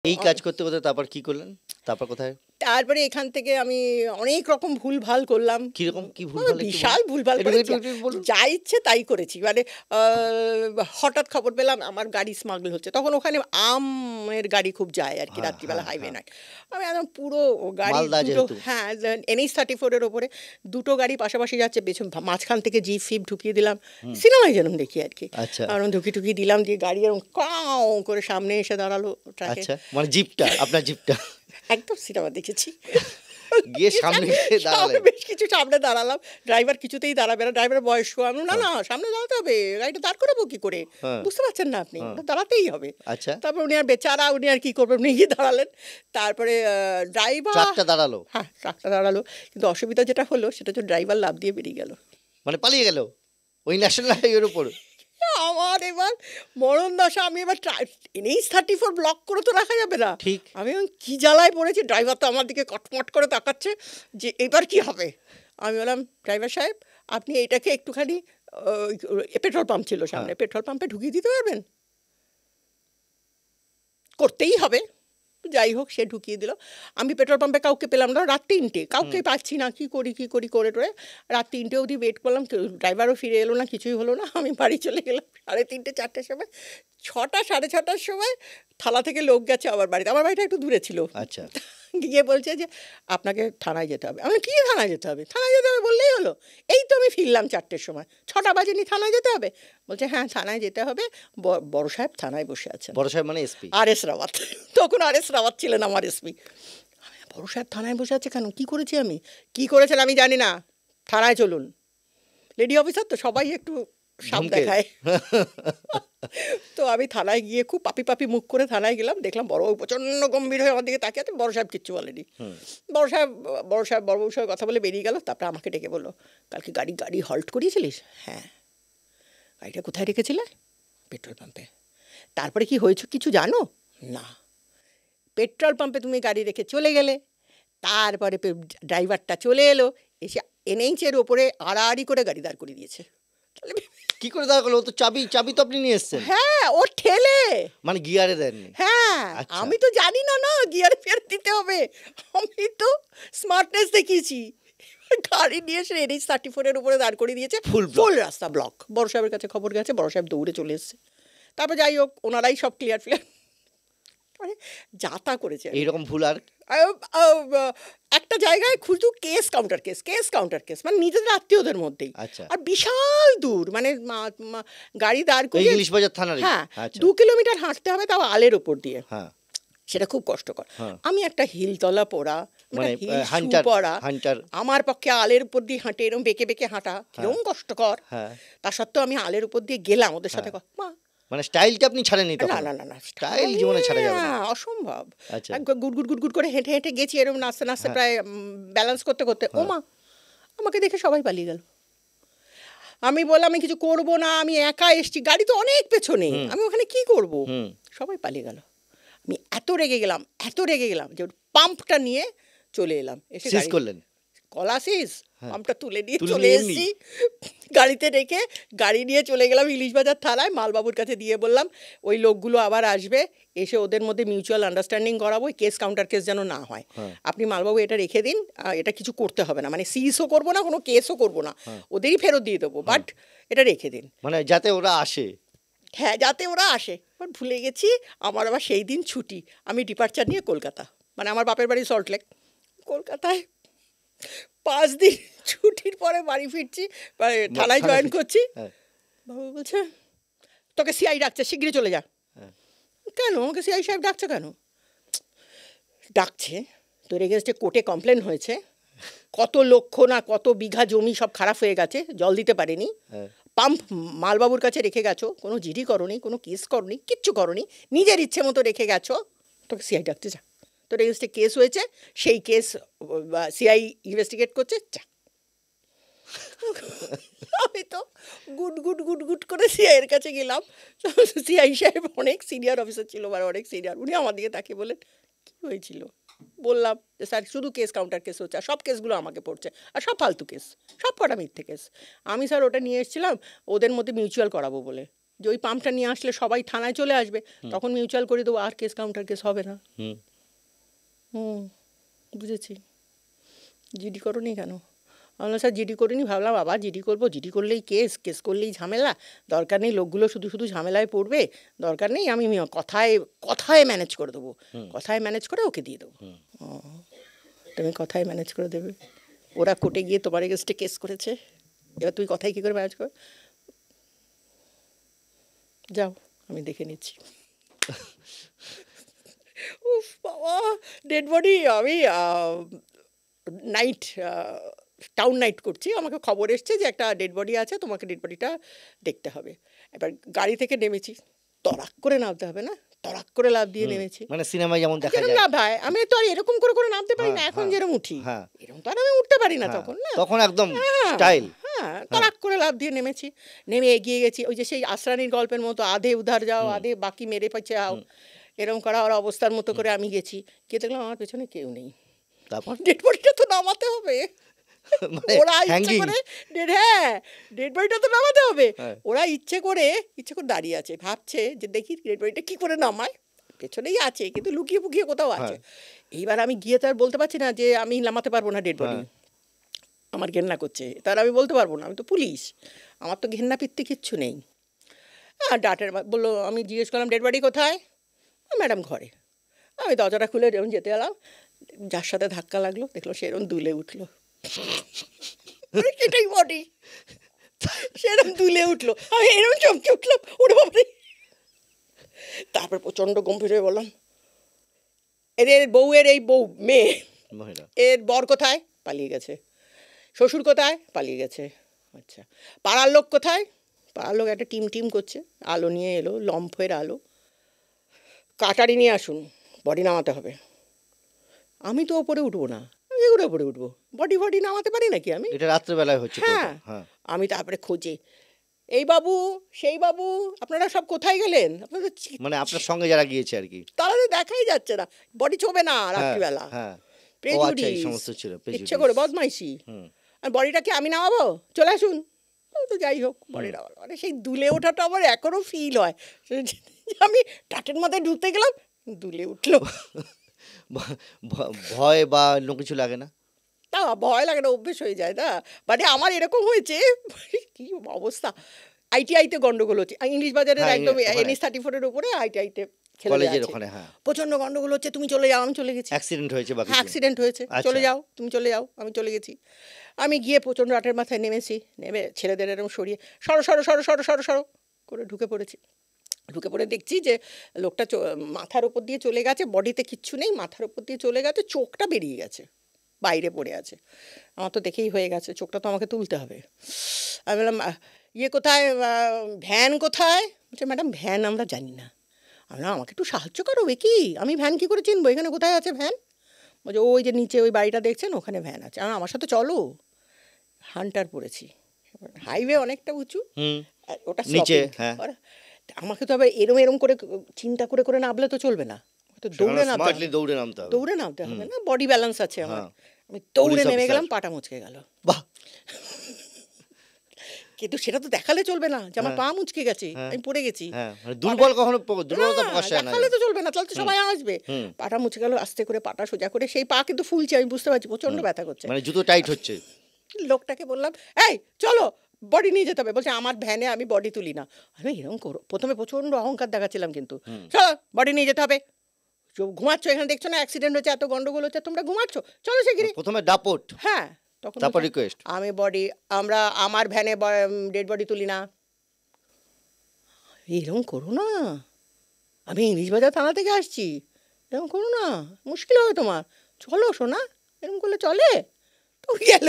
এই কাজ করতে করতে তারপর কি করলেন? তারপর কোথায়? তারপরে এখান থেকে আমি অনেক রকম ভুলভাল করলাম। কিরকম কি ভুলভাল? বিশাল ভুলভাল করেছি, যা ইচ্ছে তাই করেছি। মানে হঠাৎ খবর পেলাম আমার গাড়ি স্মাগল হচ্ছে, তখন ওখানে আমের গাড়ি খুব যায় আর কি, রাত্রিবেলা হাইওয়ে নয়। আমি একদম পুরো গাড়ি দুটো, হ্যাঁ NH-34-এর ওপরে দুটো গাড়ি পাশাপাশি যাচ্ছে, পেছন মাঝখান থেকে জিপ ফিপ ঢুকিয়ে দিলাম, সিনেমায় যেরকম দেখি আর কি। কারণ ঢুকি ঢুকি দিলাম, দিয়ে গাড়ি এরকম কাউ করে সামনে এসে দাঁড়ালো ট্রাকে। মানে জিপটা, আপনার জিপটা একদম সিনেমা দেখেছি। গিয়ে সামনে বেশ কিছু সামনে দাঁড়ালাম, ড্রাইভার কিছুতেই দাঁড়াবে না, ড্রাইভার বয়স্ক। আমি না না সামনে দাঁড়াতে হবে, গাড়িটা দাঁড় করাবো কি করে, বুঝতে পারছেন না আপনি, দাঁড়াতেই হবে। তারপর উনি আর বেচারা, উনি আর কি করবেন, উনি গিয়ে দাঁড়ালেন। তারপরে ড্রাইভার দাঁড়ালো, হ্যাঁ ট্রাকটা দাঁড়ালো, কিন্তু অসুবিধা যেটা হলো সেটা হচ্ছে ড্রাইভার লাফ দিয়ে বেরিয়ে গেল, মানে পালিয়ে গেল ওই ন্যাশনাল হাইওয়ের উপর। আমার এবার মরণ দশা। আমি এবার NH-34 ব্লক করে তো রাখা যাবে না, ঠিক। আমি কি জ্বালায় পড়েছি, ড্রাইভার তো আমার দিকে কটমট করে তাকাচ্ছে যে এবার কি হবে। আমি বললাম, ড্রাইভার সাহেব আপনি এটাকে একটুখানি, পেট্রোল পাম্প ছিল সামনে, পেট্রোল পাম্পে ঢুকিয়ে দিতে পারবেন? করতেই হবে, যাই হোক সে ঢুকিয়ে দিল। আমি পেট্রোল পাম্পে কাউকে পেলাম না, রাত 3টে, কাউকে পাচ্ছি না, কি করি করে টোরে রাত 3টে অবধি ওয়েট করলাম, ড্রাইভারও ফিরে এলো না, কিছুই হলো না। আমি বাড়ি চলে গেলাম 3:30 4টার সময়। 6টা 6:30টার সময় থালা থেকে লোক গেছে আমার বাড়িতে, আমার বাড়িটা একটু দূরে ছিল। আচ্ছা। গিয়ে বলছে যে আপনাকে থানায় যেতে হবে। আমি কি থানায় যেতে হবে? থানায় যেতে হবে বললেই হলো, এই তো আমি ফিরলাম 4টের সময়, 6টা বাজেনি, থানায় যেতে হবে? বলছে হ্যাঁ থানায় যেতে হবে, বড় সাহেব থানায় বসে আছেন। বড় সাহেব মানে SP? RS রাওয়াত, তখন RS রাওয়াত ছিলেন আমার SP। বড় সাহেব থানায় বসে আছে কেন, কি করেছি আমি? কি করেছেন আমি জানি না, থানায় চলুন। লেডি অফিসার তো সবাই একটু সাপ দেখায়। তো আমি থানায় গিয়ে খুব পাপি পাপি মুখ করে থানায় গেলাম, দেখলাম বড়বাবু প্রচণ্ড গম্ভীর হয়ে আমার দিকে তাকিয়ে আছে। বড় সাহেব কিচ্ছু বলেনি। বড়বাবুর সঙ্গে কথা বলে বেরিয়ে গেল। তারপরে আমাকে ডেকে বললো, কালকে গাড়ি হল্ট করিয়েছিলিস? হ্যাঁ। গাড়িটা কোথায় রেখেছিলে? পেট্রোল পাম্পে। তারপরে কি হয়েছে কিছু জানো? না। পেট্রোল পাম্পে তুমি গাড়ি রেখে চলে গেলে, তারপরে ড্রাইভারটা চলে এলো, এসে NH-এর ওপরে আড়াআড়ি করে গাড়ি দাঁড় করিয়ে দিয়েছে। কি করে দাঁড় করলো? ও তো চাবি তো আপনি নিয়ে এসেছেন। হ্যাঁ, ও ঠেলে, মানে গিয়ারে দেননি? হ্যাঁ। আমি তো জানি না গিয়ারে ফেরত দিতে হবে, আমি তো স্মার্টনেস দেখিয়েছি। গাড়ি নিয়ে এসে NH-34-এর উপরে দাঁড় করিয়ে দিয়েছে, ফুল রাস্তা ব্লক। বড় সাহেবের কাছে খবর গেছে, বড় সাহেব দৌড়ে চলে এসছে। তারপর যাই হোক ওনারাই সব ক্লিয়ার মানে যাতা করেছে। এইরকম ভুল আর একটা জায়গায় খুঁজু কেস কাউন্টার কেস, মানে নিজেদের আত্মীয়দের মধ্যেই। আর বিশাল দূর, মানে গাড়ি দাঁড় করে ইংলিশ বাজার থানার, হ্যাঁ 2 কিলোমিটার হাঁটতে হবে, তাও আলের ওপর দিয়ে। সেটা খুব কষ্টকর। আমি একটা হিলতলা পরা, মানে পরা, আমার পক্ষে আলের উপর দিয়ে হাঁটে, এরকম বেঁকে বেঁকে হাঁটা কিরকম কষ্টকর। তা সত্ত্বেও আমি আলের উপর দিয়ে গেলাম ওদের সাথে। মানে স্টাইলটা আপনি ছাড়েননি তখন? না, স্টাইল জীবনে ছাড়া যাবে না, অসম্ভব। গুড় করে হেঁটে হেঁটে গেছি, এরকম নাচতে নাচতে প্রায় ব্যালেন্স করতে করতে ওমা, আমাকে দেখে সবাই পালিয়ে গেল। আমি বললাম আমি কিছু করবো না, আমি একা এসছি, গাড়ি তো অনেক পেছনে, আমি ওখানে কি করব? সবাই পালিয়ে গেল। আমি এত রেগে গেলাম যে পাম্পটা নিয়ে চলে এলাম। এসে করলেন কলাসিস পাম্পটা তুলে নিয়ে চলে এসেছি, গাড়িতে রেখে গাড়ি নিয়ে চলে গেলাম ইলিশ বাজার থানায়। মালবাবুর কাছে দিয়ে বললাম ওই লোকগুলো আবার আসবে, এসে ওদের মধ্যে মিউচুয়াল আন্ডারস্ট্যান্ডিং করাবো, কেস কাউন্টার কেস যেন না হয়। আপনি মালবাবু এটা রেখে দিন, এটা কিছু করতে হবে না, মানে সিজও করবো না, কোনো কেসও করবো না, ওদেরই ফেরত দিয়ে দেবো, বাট এটা রেখে দিন, মানে যাতে ওরা আসে। হ্যাঁ যাতে ওরা আসে। বাট ভুলে গেছি, আমার আবার সেই দিন ছুটি, আমি ডিপার্চার নিয়ে কলকাতা, মানে আমার বাপের বাড়ি সল্টলেক, কলকাতায় 5 দিন ছুটির পরে বাড়ি ফিরছি, থানায় জয়েন করছি। বাবু বলছে তোকে CI ডাকছে, শিগগিরই চলে যা। কেন আমাকে CI সাহেব ডাকছে কেন? ডাকছে তোর এগেনস্টে কোর্টে কমপ্লেন হয়েছে, কত লক্ষ না কত বিঘা জমি সব খারাপ হয়ে গেছে, জল দিতে পারেনি, পাম্প মালবাবুর কাছে রেখে গেছো, কোনো জিডি করনি, কোনো কেস করনি, কিচ্ছু করনি, নিজের ইচ্ছে মতো রেখে গেছো, তোকে CI ডাকছে যা, তোর এগেনস্টে কেস হয়েছে, সেই কেস CI ইনভেস্টিগেট করছে, যা। আমি তো গুট করে CI-এর কাছে গেলাম। CI সাহেব অনেক সিনিয়র অফিসার ছিল, অনেক সিনিয়র, উনি আমার দিকে তাকিয়ে বললেন কী হয়েছিল? বললাম যে স্যার শুধু কেস কাউন্টার কেস হচ্ছে, আর সব কেসগুলো আমাকে পড়ছে, আর সব ফালতু কেস, সব কটা মিথ্যে কেস। আমি স্যার ওটা নিয়ে এসেছিলাম ওদের মধ্যে মিউচুয়াল করাবো বলে। যে ওই পাম্পটা নিয়ে আসলে সবাই থানায় চলে আসবে, তখন মিউচুয়াল করে দেবো, আর কেস কাউন্টার কেস হবে না। বুঝেছি। জিডি করোনি কেন? আমরা স্যার জিডি করিনি, ভাবলাম বাবা জিডি করবো, জিডি করলেই কেস, কেস করলেই ঝামেলা, দরকার নেই, লোকগুলো শুধু শুধু ঝামেলায় পড়বে, দরকার নেই, আমি কথায় কথায় ম্যানেজ করে দেবো, কথায় ম্যানেজ করে ওকে দিয়ে দেবো। তুমি কথায় ম্যানেজ করে দেবে, ওরা কোর্টে গিয়ে তোমার এগেস্টে কেস করেছে, এবার তুই কথায় কী করে ম্যানেজ কর? যাও, আমি দেখে নিচ্ছি। উফ বাবা, ডেড বডি। আমি নাইট টাউন নাইট করছি, আমাকে খবর এসছে যে একটা ডেড বডি আছে, তোমাকে ডেড বডিটা দেখতে হবে। এবার গাড়ি থেকে নেমেছি, তড়াক করে নামতে হবে না, তড়াক করে লাফ দিয়ে নেমেছি, মানে সিনেমায় যেমন দেখা যায় লাভ হয়। আমি তো আর এরকম করে করে নামতে পারি না এখন যেরকম উঠি, এরকম তো আর আমি উঠতে পারি না তখন, না তখন একদম স্টাইল। হ্যাঁ, তড়াক করে লাফ দিয়ে নেমেছি, নেমে এগিয়ে গেছি, ওই যে সেই আশরানির গল্পের মতো, আধে উধার যাও, আধে বাকি মেরে পাচ্ছে আও, এরকম করা ওর অবস্থার মতো করে আমি গেছি, গিয়ে দেখলাম আমার পেছনে কেউ নেই। তারপর ডেড বডিটা তো নামাতে হবে, ওরা ইচ্ছে করে, ডেড বডিটা তো নামাতে হবে, ওরা ইচ্ছে করে দাঁড়িয়ে আছে, ভাবছে যে দেখি ডেড বডিটা কি করে নামায়, পেছনেই আছে কিন্তু লুকিয়ে ফুকিয়ে কোথাও আছে। এইবার আমি গিয়ে তো আর বলতে পারছি না যে আমি নামাতে পারবো না ডেড বডি, আমার ঘেন্না করছে, তার আমি বলতে পারবো না, আমি তো পুলিশ, আমার তো ঘেন্না পিত্তি কিচ্ছু নেই। ডাটের বললো, আমি জিজ্ঞেস করলাম ডেড বডি কোথায়? ম্যাডাম ঘরে। আমি দরজাটা খুলে যেমন যেতে গেলাম, যার সাথে ধাক্কা লাগলো দেখলো সেরকম দুলে উঠলো, সেটাই বডি, সেরকম দুলে উঠলো, আমি এরকম চমকে উঠলাম, ওরে বাবারে। তারপর প্রচণ্ড গম্ভীর হয়ে বললাম, এর বউয়ের এই বউ মেয়ে, এর বর কোথায়? পালিয়ে গেছে। শ্বশুর কোথায়? পালিয়ে গেছে। আচ্ছা, পাড়ার লোক কোথায়? পাড়ার লোক একটা টিম করছে, আলো নিয়ে এলো, লম্ফের আলো, কাটারি নিয়ে আসুন, বডি নামাতে হবে। আমি তো ওপরে উঠবো না, আমি এগুলো ওপরে উঠবো, বডি নামাতে পারি নাকি আমি? এটা রাত্রেবেলায় হচ্ছে। হ্যাঁ, আমি তারপরে খোঁজে, এই বাবু সেই বাবু, আপনারা সব কোথায় গেলেন? আপনাদের মানে আপনার সঙ্গে যারা গিয়েছে আর কি, তারা তো দেখাই যাচ্ছে না, বডি ছোবে না রাত্রিবেলা, ইচ্ছে করে বদমাইশি। আর বডিটাকে আমি নামাবো, চলে আসুন। তো যাই হোক, বডি নামাবো, মানে সেই দুলে ওঠাটা আমার এখনো ফিল হয়, আমি টাটের মাথায় ঢুকতে গেলাম, দুলে উঠলো। ভয় বা অন্য কিছু লাগে না? না, ভয় লাগে না, অভ্যেস হয়ে যায় না। মানে আমার এরকম হয়েছে, কি অবস্থা, আইটিআইতে গন্ডগোল হচ্ছে, ইংলিশ বাজারের একদম NH-34-এর উপরে আইটিআইতে প্রচন্ড গন্ডগোল হচ্ছে, তুমি চলে যাও, আমি চলে গেছি, অ্যাক্সিডেন্ট হয়েছে, চলে যাও, তুমি চলে যাও, আমি চলে গেছি। আমি গিয়ে প্রচন্ড রাতের মাথায় নেমেছি, নেমে ছেলেদের এরকম সরিয়ে সরো সরো সরো সরো সরো সরো করে ঢুকে পড়েছি। ঢুকে পড়ে দেখছি যে লোকটা মাথার উপর দিয়ে চলে গেছে, বডিতে কিচ্ছু নেই, মাথার উপর দিয়ে চলে গেছে, চোখটা বেরিয়ে গেছে, বাইরে পড়ে আছে। আমার তো দেখেই হয়ে গেছে, চোখটা তো আমাকে তুলতে হবে। আমি বললাম, ইয়ে কোথায়, ভ্যান কোথায়? বলছে, ম্যাডাম ভ্যান আমরা জানি না। আমি বললাম, আমাকে একটু সাহায্য করবে কি, আমি ভ্যান কী করে চিনবো, এখানে কোথায় আছে ভ্যান? বলছে, ওই যে নিচে ওই বাড়িটা দেখছেন, ওখানে ভ্যান আছে। আমার সাথে চলো। হান্টার পড়েছি, হাইওয়ে অনেকটা উঁচু, ওটা নিচে, আমাকে তো আবার এরম করে চিন্তা করে করে নামলে তো চলবে না, দৌড়ে নামতে হবে না, বডি ব্যালেন্স আছে আমার। আমি দৌড়ে নেমে গেলাম, পাটা মুচকে গেল। বাহ! কিন্তু সেটা তো দেখালে চলবে না যে আমার পা মুচকে গেছে, আমি পড়ে গেছি। দেখালে তো চলবে না, তাহলে তো সবাই আসবে। পাটা মুচকে গেল, আস্তে করে পাটা সোজা করে, সেই পা কিন্তু ফুলছে, আমি বুঝতে পারছি প্রচন্ড ব্যথা করছে, মানে জুতো টাইট হচ্ছে। লোকটাকে বললাম, এই চলো, বডি নিয়ে যেতে হবে। বলছে, আমার ভ্যানে আমি বডি তুলি না। আমি এরকম করো, প্রথমে প্রচন্ড অহংকার দেখাচ্ছিলাম, কিন্তু চলো বডি নিয়ে যেতে হবে, ঘুমাচ্ছ এখানে, দেখছো না অ্যাক্সিডেন্ট হচ্ছে, এত গন্ডগোল হচ্ছে, তোমরা ঘুমাচ্ছ, চলো শিগগিরই। প্রথমে দাপট, হ্যাঁ, তখন তারপর রিকোয়েস্ট, আমি আমার ভ্যানে ডেড বডি তুলি না। এরকম করো না, আমি ইংলিশ বাজার থানা থেকে আসছি, এরকম করো না, মুশকিল হবে তোমার, চলো শোনা, এরকম করলে চলে? তো গেল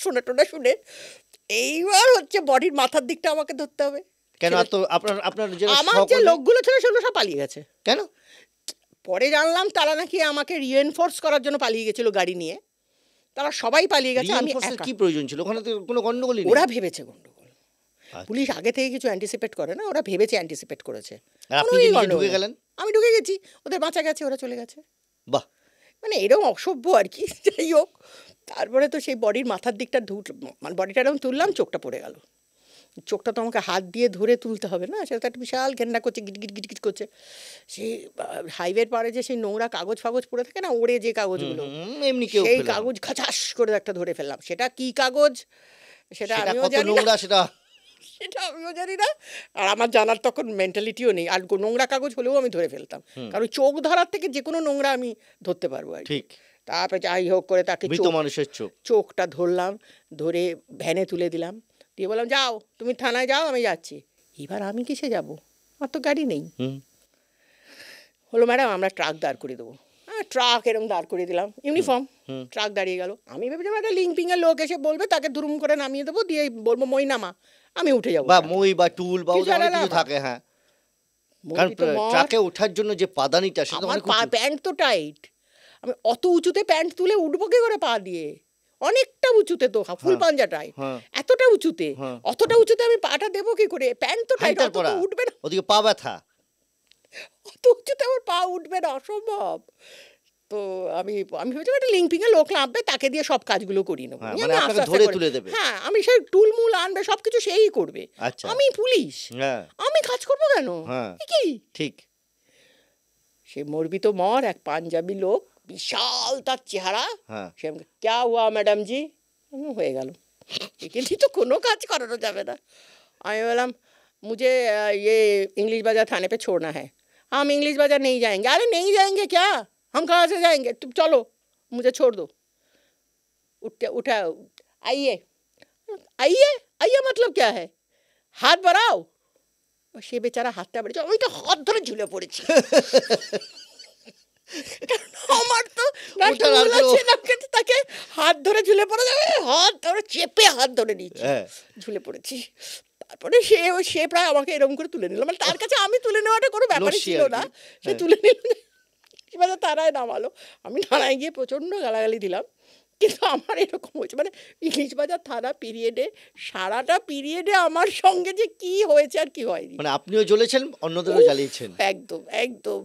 শোনা টোনা শুনে। এইবার হচ্ছে বডির মাথার দিকটা আমাকে ধরতে হবে। কেন? তো আপনার যে লোকগুলো ছিল সেগুলো সব পালিয়ে গেছে। কেন? পরে জানলাম তারা নাকি আমাকে রিএনফোর্স করার জন্য পালিয়ে গেছিল গাড়ি নিয়ে, তারা সবাই পালিয়ে গেছে। আমি কি প্রয়োজন ছিল? ওখানে তো কোনো গন্ডগোলই নেই। ওরা ভেবেছে গন্ডগোল, পুলিশ আগে থেকে কিছু অ্যান্টিসিপেট করে না, ওরা ভেবেছে অ্যান্টিসিপেট করেছে। আপনি ঢুকে গেলেন? আমি ঢুকে গেছি, ওদের বাঁচা গেছে, ওরা চলে গেছে। বাহ! মানে এরকম অসভ্য আর কি। যাই হোক, তারপরে তো সেই বডির মাথার দিকটা মানে বডিটা এরকম তুললাম, চোখটা পড়ে গেল, চোখটা তো আমাকে হাত দিয়ে ধরে তুলতে হবে না, সেটা তো একটা বিশাল ঘেন্না করছে, গিট গিট গিট করছে। সেই হাইওয়ের পাড়ে যে সেই নোংরা কাগজ ফাগজ পড়ে থাকে না, ওড়ে যে কাগজগুলো, এমনি কেউ সেই ফেলে না। কাগজ খাচাস করে একটা ধরে ফেললাম। সেটা কি কাগজ সেটা সেটা আমিও কত জানি না, নোংরা সেটা সেটা আমিও জানি না, আর আমার জানার তখন মেন্টালিটিও নেই। আর নোংরা কাগজ হলেও আমি ধরে ফেলতাম, কারণ চোখ ধরার থেকে যে কোনো নোংরা আমি ধরতে পারবো আর কি। ঠিক তারপরে যাই হোক করে তাকে মৃত চোখ- মানুষের চোখ। চোখটা ধরলাম, ধরে ভ্যানে তুলে দিলাম, দিয়ে বললাম যাও তুমি থানায় যাও, আমি যাচ্ছি। এবার আমি কিসে যাব, আমার তো গাড়ি নেই। হুম হলো ম্যাডাম আমরা ট্রাক দাঁড় করে দেবো। হ্যাঁ, ট্রাক এরকম দাঁড় করে দিলাম, ইউনিফর্ম, ট্রাক দাঁড়িয়ে গেল। আমি ভেবেছিলাম একটা লিঙ্কিংয়ের লোক এসে বলবে, তাকে দুরুম করে নামিয়ে দেবো, দিয়ে বলবো মই নামা, আমি উঠে যাবো। বা মই বা টুল বা কিছু ওদের অনেক আলাদা কিছু আমার। থাকে। হ্যাঁ, কারণ মন্দির তো মর। ট্রাকে ওঠার জন্য যে পাদানিটা সেটা আমার অনেক উঁচু। প্যান্ট তো টাইট, আমি অত উঁচুতে প্যান্ট তুলে উঠবো কি করে পা দিয়ে, অনেকটা উঁচুতে তো, ফুল পাঞ্জাটাই হ্যাঁ। এতটা উঁচুতে, হ্যাঁ। অতটা উঁচুতে আমি পাটা দেবো কি করে, প্যান্ট তো টাইট, হাইটার অত পরা তো উঠবে না, ওদিকে পা ব্যথা। অত উঁচুতে আমার পা উঠবে না, অসম্ভব। তো আমি আমি ভেবেছিলাম একটা লিঙ্কিংয়ে লোক নামবে, তাকে দিয়ে সব কাজগুলো করিয়ে নেবো। হ্যাঁ, আমি মানে আস্তে আপনাকে আস্তে ধরে করে- তুলে দেবে। হ্যাঁ, আমি সেই টুলমুল আনবে, সব কিছু সেই করবে। আচ্ছা। আমি পুলিশ, হ্যাঁ আমি কাজ করবো কেন? হ্যাঁ। এ কি ঠিক। সে মরবি তো মর, এক পাঞ্জাবি লোক, বিশাল তার চেহারা, হ্যাঁ সে আমাকে, ক্যা হুয়া ম্যাডাম জি, হয়ে গেল। একে দিয়ে তো কোনো কাজ করানো যাবে না। আমি বললাম मुझे ये इंग्लिश बाजार थाने पे छोड़ना है। हम इंग्लिश बाजार नहीं जाएंगे। अरे नहीं जाएंगे क्या, हम कहाँ से जाएंगे, तुम चलो मुझे छोड़ दो। उठा आइए आइए आइए मतलब क्या है, हाथ बढ़ाओ। সে বেচারা হাতটা বেড়েছে, আমি তো হাত ধরে ঝুলে পড়েছি। আমার তো তাকে হাত ধরে ঝুলে পড়ে যাবে, হাত ধরে চেপে হাত ধরে নিয়েছি, ঝুলে পড়েছি। তারপরে সে প্রায় আমাকে এরকম করে তুলে নিল, মানে তার কাছে আমি তুলে নেওয়াটা কোনো ব্যাপারই ছিল না, সে তুলে নিল। এবার তারাই নামালো, আমি থানায় গিয়ে প্রচণ্ড গালাগালি দিলাম। কিন্তু আমার এরকম হয়েছে, মানে ইংলিশ বাজার থানা পিরিয়ডে, সারাটা পিরিয়ডে আমার সঙ্গে যে কি হয়েছে আর কি হয়নি, মানে আপনিও জ্বলেছেন, অন্যদেরও জ্বালিয়েছেন। একদম একদম।